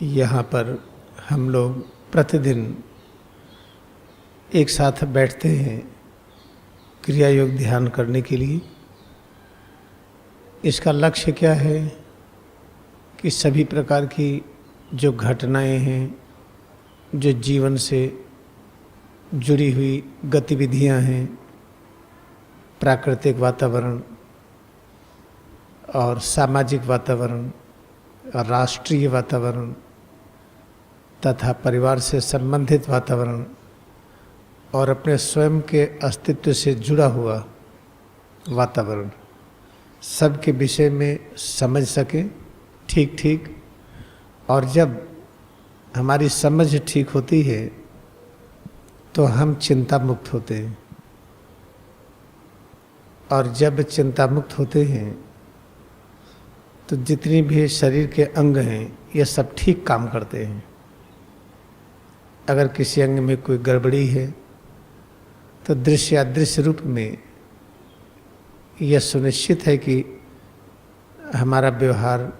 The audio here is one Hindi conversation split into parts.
यहाँ पर हम लोग प्रतिदिन एक साथ बैठते हैं क्रिया योग ध्यान करने के लिए। इसका लक्ष्य क्या है कि सभी प्रकार की जो घटनाएं हैं, जो जीवन से जुड़ी हुई गतिविधियां हैं, प्राकृतिक वातावरण और सामाजिक वातावरण और राष्ट्रीय वातावरण तथा परिवार से संबंधित वातावरण और अपने स्वयं के अस्तित्व से जुड़ा हुआ वातावरण, सबके विषय में समझ सकें ठीक ठीक। और जब हमारी समझ ठीक होती है तो हम चिंता मुक्त होते हैं, और जब चिंता मुक्त होते हैं तो जितनी भी शरीर के अंग हैं ये सब ठीक काम करते हैं। अगर किसी अंग में कोई गड़बड़ी है तो दृश्य अदृश्य रूप में यह सुनिश्चित है कि हमारा व्यवहार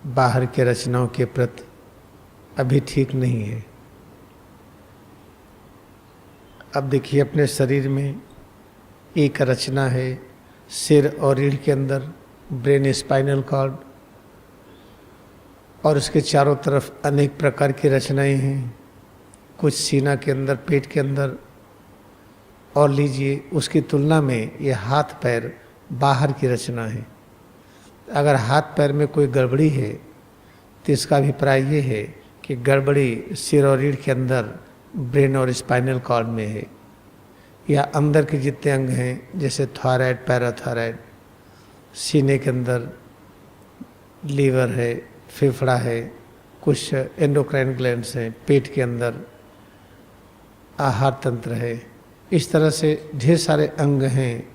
बाहर के रचनाओं के प्रति अभी ठीक नहीं है। अब देखिए, अपने शरीर में एक रचना है, सिर और रीढ़ के अंदर ब्रेन स्पाइनल कॉर्ड, और उसके चारों तरफ अनेक प्रकार की रचनाएं हैं, कुछ सीना के अंदर, पेट के अंदर। और लीजिए, उसकी तुलना में ये हाथ पैर बाहर की रचना है। अगर हाथ पैर में कोई गड़बड़ी है तो इसका अभिप्राय ये है कि गड़बड़ी सिर और रीढ़ के अंदर ब्रेन और स्पाइनल कॉर्ड में है, या अंदर के जितने अंग हैं जैसे थायराइड, पैराथायराइड, सीने के अंदर लीवर है, फेफड़ा है, कुछ एंडोक्राइन ग्लैंड्स हैं, पेट के अंदर आहार तंत्र है। इस तरह से ढेर सारे अंग हैं,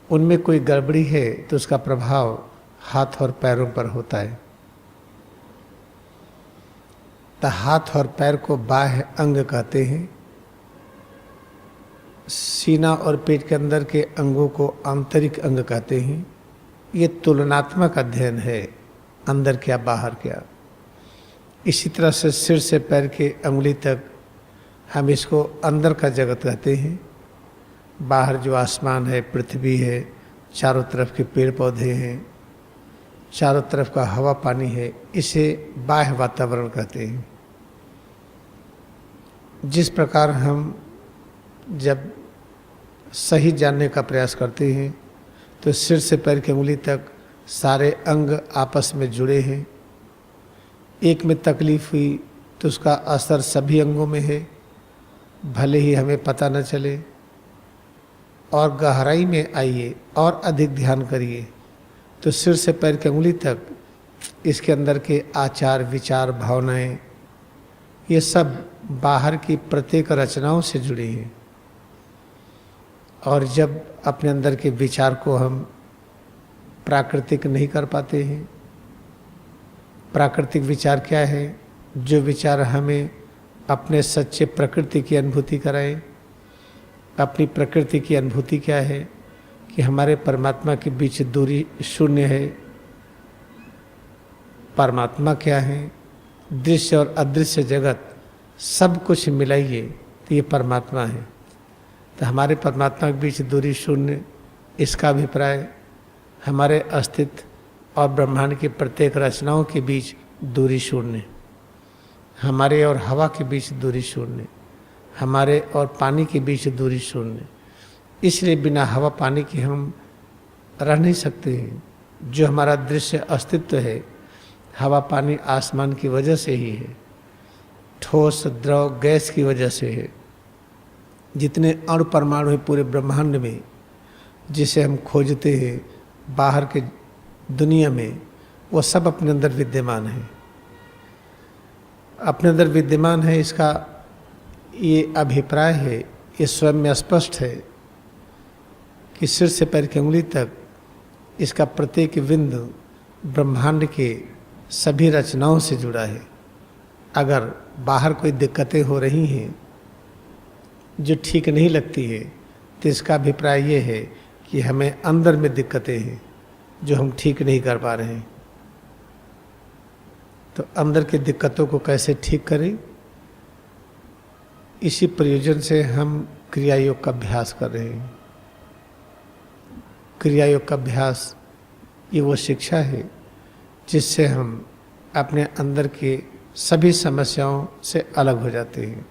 उनमें कोई गड़बड़ी है तो उसका प्रभाव हाथ और पैरों पर होता है। तो हाथ और पैर को बाह्य अंग कहते हैं। सीना और पेट के अंदर के अंगों को आंतरिक अंग कहते हैं। ये तुलनात्मक अध्ययन है, अंदर क्या बाहर क्या। इसी तरह से सिर से पैर के अंगुली तक हम इसको अंदर का जगत कहते हैं। बाहर जो आसमान है, पृथ्वी है, चारों तरफ के पेड़ पौधे हैं, चारों तरफ का हवा पानी है, इसे बाह्य वातावरण कहते हैं। जिस प्रकार हम जब सही जानने का प्रयास करते हैं तो सिर से पैर की उंगली तक सारे अंग आपस में जुड़े हैं। एक में तकलीफ हुई तो उसका असर सभी अंगों में है, भले ही हमें पता न चले। और गहराई में आइए और अधिक ध्यान करिए तो सिर से पैर की उंगली तक इसके अंदर के आचार, विचार, भावनाएं, ये सब बाहर की प्रत्येक रचनाओं से जुड़ी हैं। और जब अपने अंदर के विचार को हम प्राकृतिक नहीं कर पाते हैं, प्राकृतिक विचार क्या है? जो विचार हमें अपने सच्चे प्रकृति की अनुभूति कराएं। अपनी प्रकृति की अनुभूति क्या है? कि हमारे परमात्मा के बीच दूरी शून्य है। परमात्मा क्या है? दृश्य और अदृश्य जगत सब कुछ मिलाइए तो ये परमात्मा है। तो हमारे परमात्मा के बीच दूरी शून्य, इसका अभिप्राय हमारे अस्तित्व और ब्रह्मांड की प्रत्येक रचनाओं के बीच दूरी शून्य, हमारे और हवा के बीच दूरी शून्य, हमारे और पानी के बीच दूरी शून्य। इसलिए बिना हवा पानी के हम रह नहीं सकते हैं। जो हमारा दृश्य अस्तित्व है, हवा पानी आसमान की वजह से ही है, ठोस द्रव गैस की वजह से है। जितने अणु परमाणु हैं पूरे ब्रह्मांड में, जिसे हम खोजते हैं बाहर के दुनिया में, वो सब अपने अंदर विद्यमान है। अपने अंदर विद्यमान है, इसका ये अभिप्राय है, ये स्वयं में स्पष्ट है कि सिर से पैर की उंगली तक इसका प्रत्येक बिंदु ब्रह्मांड के सभी रचनाओं से जुड़ा है। अगर बाहर कोई दिक्कतें हो रही हैं जो ठीक नहीं लगती है तो इसका अभिप्राय ये है कि हमें अंदर में दिक्कतें हैं जो हम ठीक नहीं कर पा रहे हैं। तो अंदर की दिक्कतों को कैसे ठीक करें, इसी प्रयोजन से हम क्रिया योग का अभ्यास कर रहे हैं। क्रिया योग का अभ्यास ये वो शिक्षा है जिससे हम अपने अंदर के सभी समस्याओं से अलग हो जाते हैं।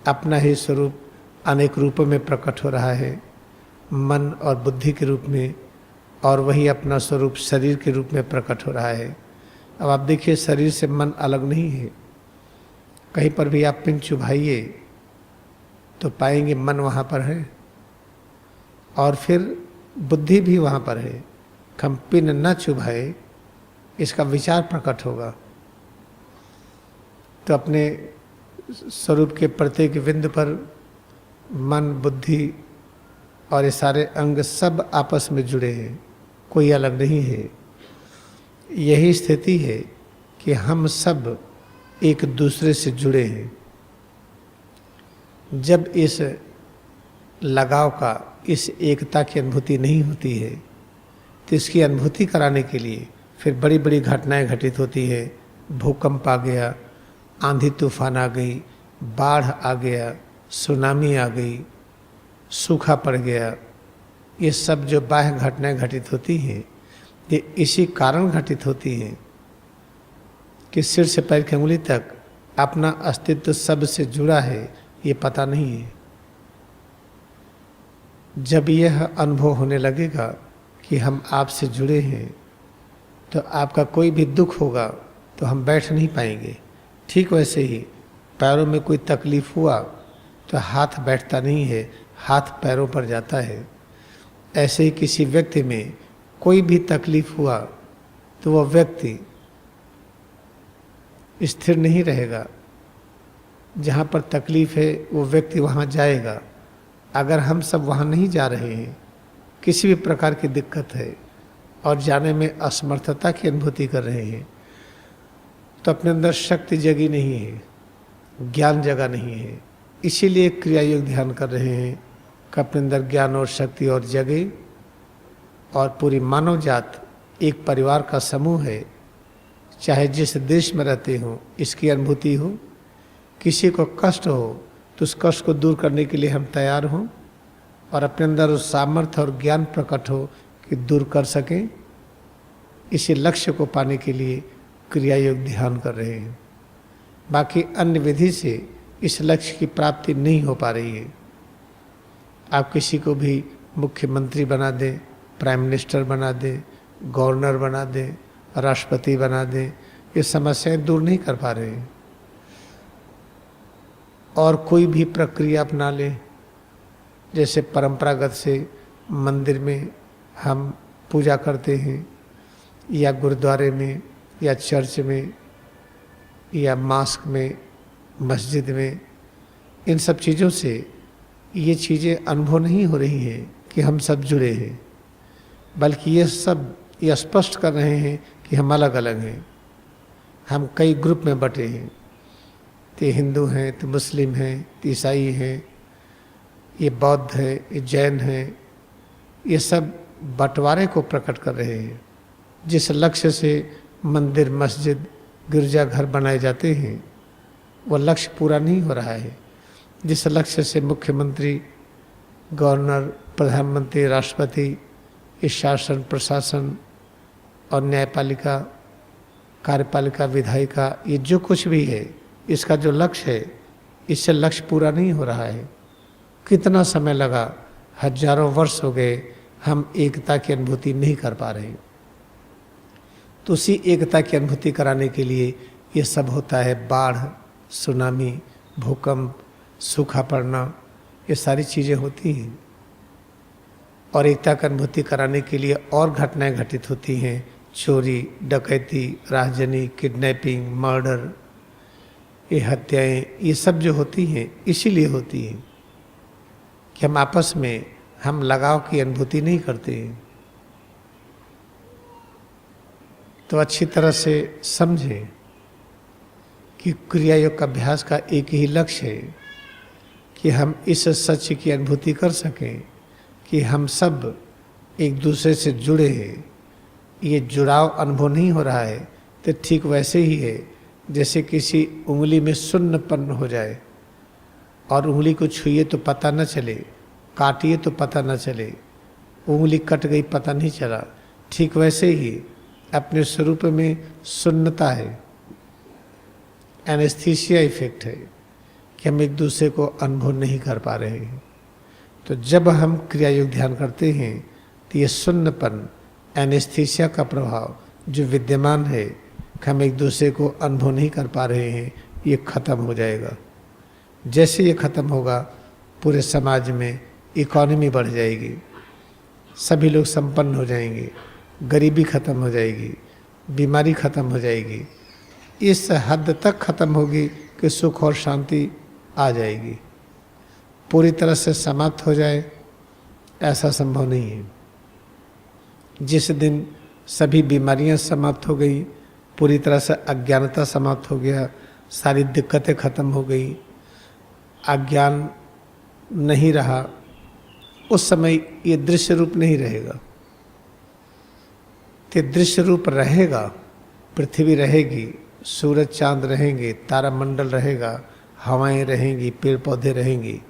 अपना ही स्वरूप अनेक रूपों में प्रकट हो रहा है, मन और बुद्धि के रूप में, और वही अपना स्वरूप शरीर के रूप में प्रकट हो रहा है। अब आप देखिए, शरीर से मन अलग नहीं है। कहीं पर भी आप पिन चुभाइए तो पाएंगे मन वहाँ पर है, और फिर बुद्धि भी वहाँ पर है। हम पिन न चुभाए, इसका विचार प्रकट होगा। तो अपने स्वरूप के प्रत्येक बिंदु पर मन, बुद्धि और ये सारे अंग सब आपस में जुड़े हैं, कोई अलग नहीं है। यही स्थिति है कि हम सब एक दूसरे से जुड़े हैं। जब इस लगाव का, इस एकता की अनुभूति नहीं होती है, तो इसकी अनुभूति कराने के लिए फिर बड़ी बड़ी घटनाएं घटित होती है। भूकंप आ गया, आंधी तूफान आ गई, बाढ़ आ गया, सुनामी आ गई, सूखा पड़ गया। ये सब जो बाह्य घटनाएं घटित होती हैं, ये इसी कारण घटित होती हैं कि सिर से पैर की उंगली तक अपना अस्तित्व सब से जुड़ा है, ये पता नहीं है। जब यह अनुभव होने लगेगा कि हम आपसे जुड़े हैं, तो आपका कोई भी दुख होगा तो हम बैठ नहीं पाएंगे। ठीक वैसे ही पैरों में कोई तकलीफ हुआ तो हाथ बैठता नहीं है, हाथ पैरों पर जाता है। ऐसे ही किसी व्यक्ति में कोई भी तकलीफ हुआ तो वह व्यक्ति स्थिर नहीं रहेगा। जहाँ पर तकलीफ है वो व्यक्ति वहाँ जाएगा। अगर हम सब वहाँ नहीं जा रहे हैं, किसी भी प्रकार की दिक्कत है और जाने में असमर्थता की अनुभूति कर रहे हैं, तो अपने अंदर शक्ति जगी नहीं है, ज्ञान जगा नहीं है। इसीलिए क्रिया योग ध्यान कर रहे हैं कि अपने अंदर ज्ञान और शक्ति और जगे, और पूरी मानव जात एक परिवार का समूह है। चाहे जिस देश में रहते हों, इसकी अनुभूति हो। किसी को कष्ट हो तो उस कष्ट को दूर करने के लिए हम तैयार हों, और अपने अंदर उस सामर्थ्य और ज्ञान प्रकट हो कि दूर कर सकें। इसी लक्ष्य को पाने के लिए क्रिया योग ध्यान कर रहे हैं। बाकी अन्य विधि से इस लक्ष्य की प्राप्ति नहीं हो पा रही है। आप किसी को भी मुख्यमंत्री बना दें, प्राइम मिनिस्टर बना दें, गवर्नर बना दें, राष्ट्रपति बना दें, ये समस्याएं दूर नहीं कर पा रहे हैं। और कोई भी प्रक्रिया अपना लें, जैसे परंपरागत से मंदिर में हम पूजा करते हैं, या गुरुद्वारे में, या चर्च में, या मास्क में, मस्जिद में, इन सब चीज़ों से ये चीज़ें अनुभव नहीं हो रही हैं कि हम सब जुड़े हैं, बल्कि ये सब ये स्पष्ट कर रहे हैं कि हम अलग अलग हैं। हम कई ग्रुप में बटे हैं, तो हिंदू हैं, तो मुस्लिम हैं, तो ईसाई हैं, ये बौद्ध हैं, ये जैन हैं। ये सब बंटवारे को प्रकट कर रहे हैं। जिस लक्ष्य से मंदिर, मस्जिद, गिरजाघर बनाए जाते हैं, वह लक्ष्य पूरा नहीं हो रहा है। जिस लक्ष्य से मुख्यमंत्री, गवर्नर, प्रधानमंत्री, राष्ट्रपति, इस शासन, प्रशासन और न्यायपालिका, कार्यपालिका, विधायिका, ये जो कुछ भी है, इसका जो लक्ष्य है, इससे लक्ष्य पूरा नहीं हो रहा है। कितना समय लगा, हजारों वर्ष हो गए, हम एकता की अनुभूति नहीं कर पा रहे। तो उसी एकता की अनुभूति कराने के लिए ये सब होता है। बाढ़, सुनामी, भूकंप, सूखा पड़ना, ये सारी चीज़ें होती हैं। और एकता की अनुभूति कराने के लिए और घटनाएं घटित होती हैं। चोरी, डकैती, राहजनी, किडनैपिंग, मर्डर, ये हत्याएं, ये सब जो होती हैं इसीलिए होती हैं कि हम आपस में हम लगाव की अनुभूति नहीं करते हैं। तो अच्छी तरह से समझें कि क्रिया योग का अभ्यास का एक ही लक्ष्य है कि हम इस सत्य की अनुभूति कर सकें कि हम सब एक दूसरे से जुड़े हैं। ये जुड़ाव अनुभव नहीं हो रहा है, तो तो ठीक वैसे ही है जैसे किसी उंगली में सुन्नपन हो जाए और उंगली को छुइए तो पता न चले, काटिए तो पता न चले, उंगली कट गई पता नहीं चला। ठीक वैसे ही अपने स्वरूप में सुन्नता है, एनेस्थीसिया इफेक्ट है कि हम एक दूसरे को अनुभव नहीं कर पा रहे हैं। तो जब हम क्रिया योग ध्यान करते हैं तो ये सुन्नपन, एनेस्थीसिया का प्रभाव जो विद्यमान है कि हम एक दूसरे को अनुभव नहीं कर पा रहे हैं, ये खत्म हो जाएगा। जैसे ये खत्म होगा पूरे समाज में इकॉनमी बढ़ जाएगी, सभी लोग संपन्न हो जाएंगे, गरीबी खत्म हो जाएगी, बीमारी खत्म हो जाएगी, इस हद तक खत्म होगी कि सुख और शांति आ जाएगी। पूरी तरह से समाप्त हो जाए ऐसा संभव नहीं है। जिस दिन सभी बीमारियां समाप्त हो गई, पूरी तरह से अज्ञानता समाप्त हो गया, सारी दिक्कतें खत्म हो गई, अज्ञान नहीं रहा, उस समय ये दृश्य रूप नहीं रहेगा। तो दृश्य रूप रहेगा, पृथ्वी रहेगी, सूरज चांद रहेंगे, तारामंडल रहेगा, हवाएं रहेंगी, पेड़ पौधे रहेंगी,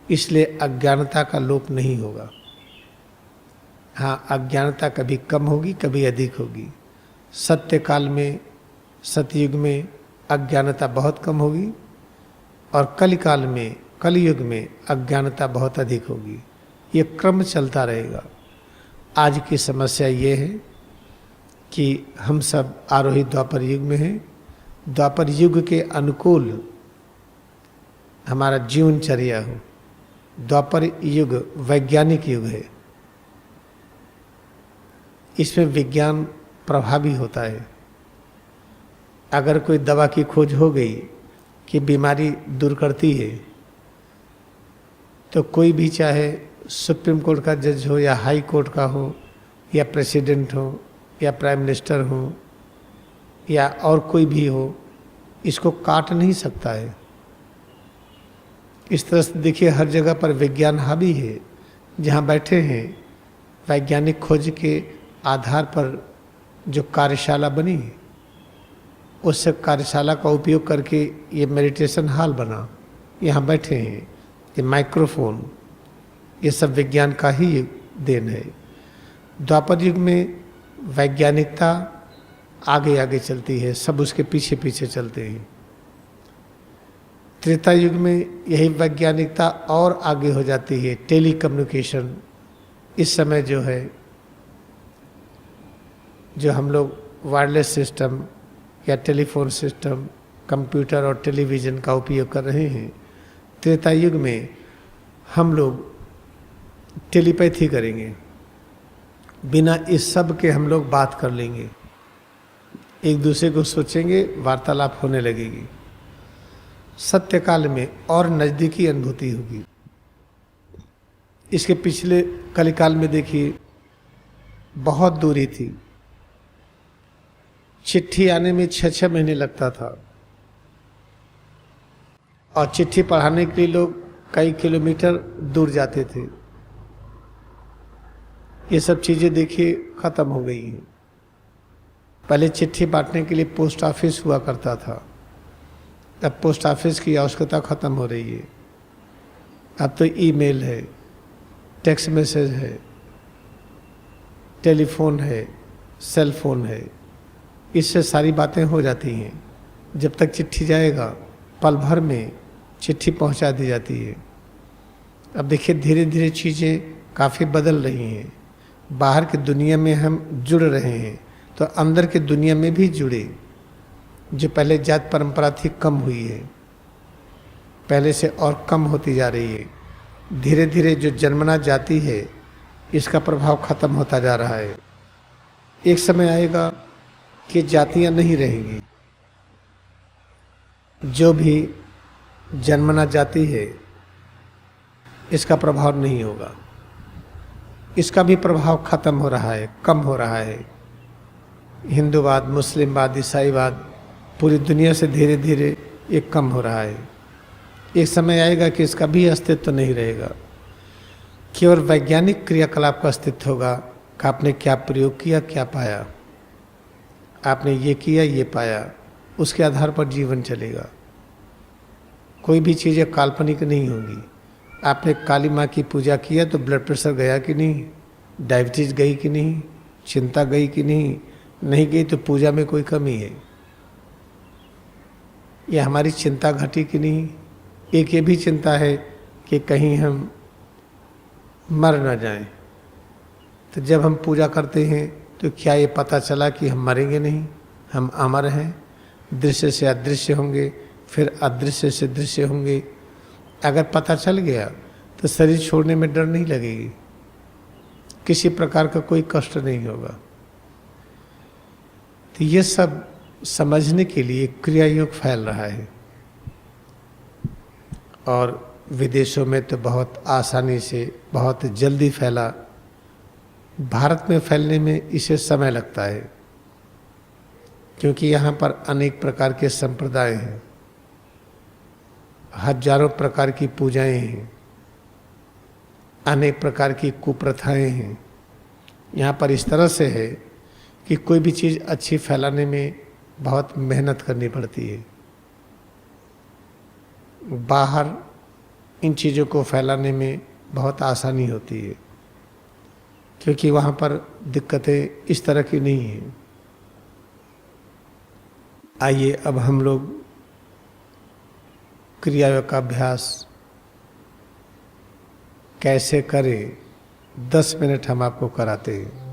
इसलिए अज्ञानता का लोप नहीं होगा। हाँ, अज्ञानता कभी कम होगी, कभी अधिक होगी। सत्य काल में, सतयुग में अज्ञानता बहुत कम होगी और कलिकाल में, कलयुग में अज्ञानता बहुत अधिक होगी। ये क्रम चलता रहेगा। आज की समस्या ये है कि हम सब आरोही द्वापर युग में हैं। द्वापर युग के अनुकूल हमारा जीवनचर्या हो। द्वापर युग वैज्ञानिक युग है, इसमें विज्ञान प्रभावी होता है। अगर कोई दवा की खोज हो गई कि बीमारी दूर करती है, तो कोई भी चाहे सुप्रीम कोर्ट का जज हो या हाई कोर्ट का हो या प्रेसिडेंट हो या प्राइम मिनिस्टर हो या और कोई भी हो, इसको काट नहीं सकता है। इस तरह से देखिए हर जगह पर विज्ञान हावी है। जहाँ बैठे हैं वैज्ञानिक खोज के आधार पर जो कार्यशाला बनी, उस कार्यशाला का उपयोग करके ये मेडिटेशन हॉल बना, यहाँ बैठे हैं, ये माइक्रोफोन, ये सब विज्ञान का ही देन है। द्वापर युग में वैज्ञानिकता आगे आगे चलती है, सब उसके पीछे पीछे चलते हैं। त्रेता युग में यही वैज्ञानिकता और आगे हो जाती है, टेली कम्युनिकेशन। इस समय जो है, जो हम लोग वायरलेस सिस्टम या टेलीफोन सिस्टम, कंप्यूटर और टेलीविज़न का उपयोग कर रहे हैं, त्रेता युग में हम लोग टेलीपैथी करेंगे। बिना इस सब के हम लोग बात कर लेंगे, एक दूसरे को सोचेंगे, वार्तालाप होने लगेगी। सत्य काल में और नज़दीकी अनुभूति होगी। इसके पिछले कलिकाल में देखिए बहुत दूरी थी, चिट्ठी आने में 6-6 महीने लगता था और चिट्ठी पढ़ाने के लिए लोग कई किलोमीटर दूर जाते थे। ये सब चीज़ें देखिए ख़त्म हो गई हैं। पहले चिट्ठी बांटने के लिए पोस्ट ऑफिस हुआ करता था, अब पोस्ट ऑफिस की आवश्यकता ख़त्म हो रही है। अब तो ईमेल है, टेक्स्ट मैसेज है, टेलीफोन है, सेल फोन है, इससे सारी बातें हो जाती हैं। जब तक चिट्ठी जाएगा पल भर में चिट्ठी पहुंचा दी जाती है। अब देखिए धीरे धीरे चीज़ें काफ़ी बदल रही हैं। बाहर की दुनिया में हम जुड़ रहे हैं तो अंदर की दुनिया में भी जुड़े। जो पहले जात परंपरा थी कम हुई है, पहले से और कम होती जा रही है। धीरे धीरे जो जन्मना जाति है इसका प्रभाव खत्म होता जा रहा है। एक समय आएगा कि जातियां नहीं रहेंगी। जो भी जन्मना जाति है इसका प्रभाव नहीं होगा, इसका भी प्रभाव खत्म हो रहा है, कम हो रहा है। हिंदूवाद, मुस्लिमवाद, ईसाईवाद पूरी दुनिया से धीरे धीरे ये कम हो रहा है। एक समय आएगा कि इसका भी अस्तित्व नहीं रहेगा, केवल वैज्ञानिक क्रियाकलाप का अस्तित्व होगा कि आपने क्या प्रयोग किया, क्या पाया। आपने ये किया, ये पाया, उसके आधार पर जीवन चलेगा। कोई भी चीज़ें काल्पनिक नहीं होंगी। आपने काली माँ की पूजा किया तो ब्लड प्रेशर गया कि नहीं, डायबिटीज गई कि नहीं, चिंता गई कि नहीं, नहीं गई तो पूजा में कोई कमी है। ये हमारी चिंता घटी कि नहीं। एक ये भी चिंता है कि कहीं हम मर न जाएं। तो जब हम पूजा करते हैं तो क्या ये पता चला कि हम मरेंगे नहीं, हम अमर हैं, दृश्य से अदृश्य होंगे, फिर अदृश्य से दृश्य होंगे। अगर पता चल गया तो शरीर छोड़ने में डर नहीं लगेगी, किसी प्रकार का कोई कष्ट नहीं होगा। तो ये सब समझने के लिए क्रिया योग फैल रहा है और विदेशों में तो बहुत आसानी से, बहुत जल्दी फैला। भारत में फैलने में इसे समय लगता है क्योंकि यहाँ पर अनेक प्रकार के संप्रदाय हैं, हजारों प्रकार की पूजाएं हैं, अनेक प्रकार की कुप्रथाएं हैं। यहाँ पर इस तरह से है कि कोई भी चीज़ अच्छी फैलाने में बहुत मेहनत करनी पड़ती है। बाहर इन चीज़ों को फैलाने में बहुत आसानी होती है क्योंकि वहाँ पर दिक्कतें इस तरह की नहीं हैं। आइए अब हम लोग क्रिया योग का अभ्यास कैसे करें, 10 मिनट हम आपको कराते हैं।